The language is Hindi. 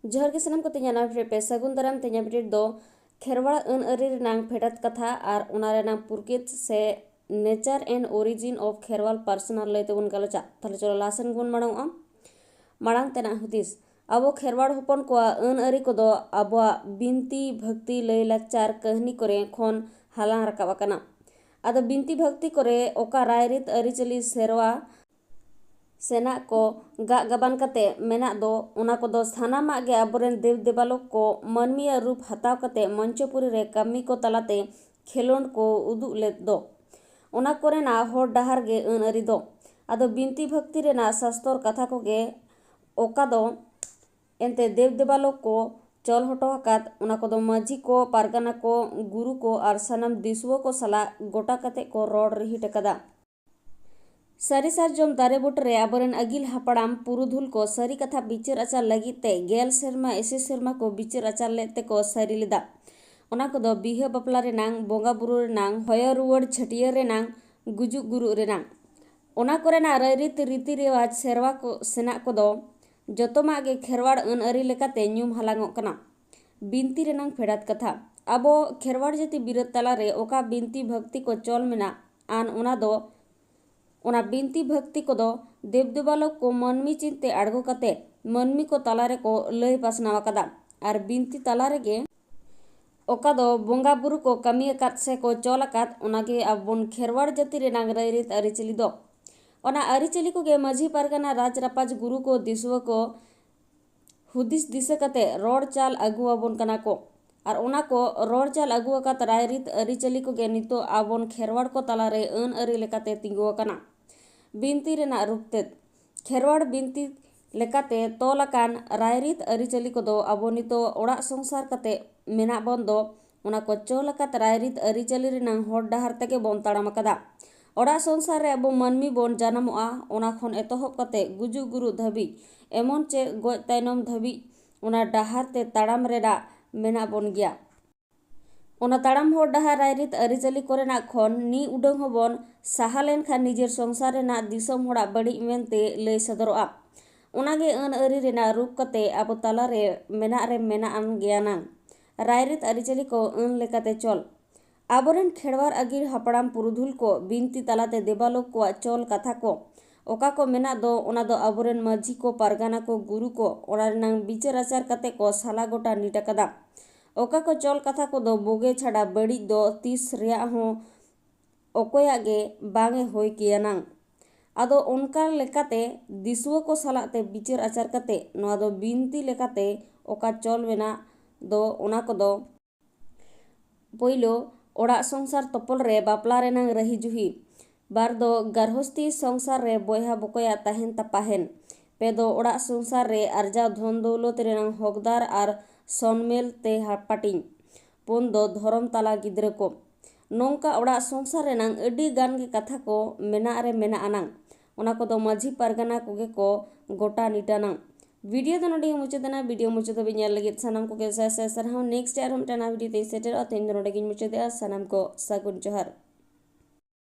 जोहर के सनम को तेना अपडेट पे सगुन दाराम तेना अपडेट दो खेरवाड़ अन अरी रेनांग फेडात कथा आर उना रेनांग पुरकित से nature and origin of Kherwal personal लैते बुन गलोचा ताले चलो लासन गुन मांगो मांग तेना हुदिस अब खेरवाड़ हपन को अन अरी को दो अब बिनती भक्ति लय लाचार कहनी करे खन हालांग रकाबा कना आदो बिनती भक्ति करे ओका रायरित अरिचली सेरवा सेना को गबान कते मेना दो उना को दो सानामा गे आबोरेन देव देवालोक को मानवीय रूप हताव कते मंचपुरी रे कमी को तलाते खेलोंड को उदुग लेद दो उना कोरेना होर डहार गे अन अरी दो आदो बिनती भक्ति रेना शास्त्र कथा को गे ओका दो एंते देव देवालोक को चल हटो हकात उना को दो माझी को पारगाना को गुरु को आर सनम दिसुओ को सला गोटा कते को रोड रही टकदा सारी सारजोम दारे बुटरे आबोरेन अगिल हापड़ाम पुरुधुल को सारी कथा बिचार आचार लगिते गेल सेरमा एसे सेरमा को बिचार आचार लेते को सारी लेदा ओना को दो बिहा बापला रेनांग बोंगा बुरु रेनांग होय रुवड़ छटिया रेनांग गुजुग गुरु रेनांग ओना कोरेना रायरित रीति रिवाज सेरवा को सेना को दो जतोमा गे खेरवाड़ अन अरी लेकाते न्यूम हालांगोग कना बिनती रेनांग फेडात कथा आबो खेरवाड़ जति बिरत तला रे ओका बिनती भक्ति को चोल मेना आन ओना बिनती भक्ति को दो देव देवालोक को मनमी चिंते आड़गो कते मनमी को तलारे को लय पासनाव कदा आर बिनती तलारे गे ओका दो बोंगा बुरु को कमी अकात से को चोल अकात ओनागे अबोन खेरवाड़ जाति रेनांग रायरित अरिचली दो ओना अरिचली को गे माझी पारगाना राज रापाज गुरु को दिसुआ को हुदिस दिसे कते रोड चाल अगु अबोन कना को आर ओना को रोड चाल अगु अकात रायरित अरिचली को गे नितो आबोन खेरवाड़ को तलारे अन अरि लेकाते तिंगुआ कना बिनती रेना रुपतेत खेरवाड़ बिनती लेकाते तोलाकान रायरित अरिचली को दो आबो नितो ओड़ा संसार कते मेना बोन दो ओना को चोलकात रायरित अरिचली रेनांग होड़ डहार तेगे बोन ताड़ाम कदा ओड़ा संसार रे आबो मानमी बोन जानामोआ ओना खन एतोहब कते गुजु गुरु धबी एमन चे गoj तायनम धबी ओना डहार ते ताड़ाम रेडा मेना बोन गया ओना ताड़ाम होड़ डहार रायरित अरिचली कोरेना खन नी उडंग होबन साहा लेनखान निजेर संसार रेना दिसम होड़ा बड़ी मेनते लय सदरोआ ओनागे अन अरि रेना रूप कते आबो तला रे मेना आन गयाना रायरित अरिचली को अन लेकाते चल आबोरेन खेड़वार अगिर हापड़ाम पुरुधुल को बिनती तलाते देवालोक को चोल कथा को ओका को मेना दो ओना दो आबोरेन माझी को पारगाना को गुरु को ओना रेनांग बिचार आचार कते को साला गोटा निटकदा ओका को चोल कथा को दो बोगे छाड़ा बड़ी दो तीस रिया हो ओकोया गे बांगे होय कियानांग आदो उनका लेकाते दिसुआ को सलाते बिचार आचार कते नोआ दो बिनती लेकाते ओका चोल वेना दो ओना को दो पोइलो ओड़ा संसार तपल रे बापला रेनांग रही जुही बार दो गारहस्थी संसार रे बोयहा बकोया ताहेन तपाहेन पे दो ओड़ा संसार रे आरजा धन दौलत रेनांग हकदार आर सनमेल ते हापाटिंग पुन दो धरम तला गिद्रे को नोंका ओड़ा संसार रेनांग अडी गान गे कथा को मेना रे मेना आनांग ओना को दो माझी पारगाना कोगे को गोटा निटानांग वीडियो दो नोडे मुचादेना वीडियो मुचादे बिnyal लगित सनम को के साय साय सरहाव नेक्स्ट यार हम टाना वीडियो ते सेटर अतेन नोडे गिन मुचादे सनम को सागुन जोहार।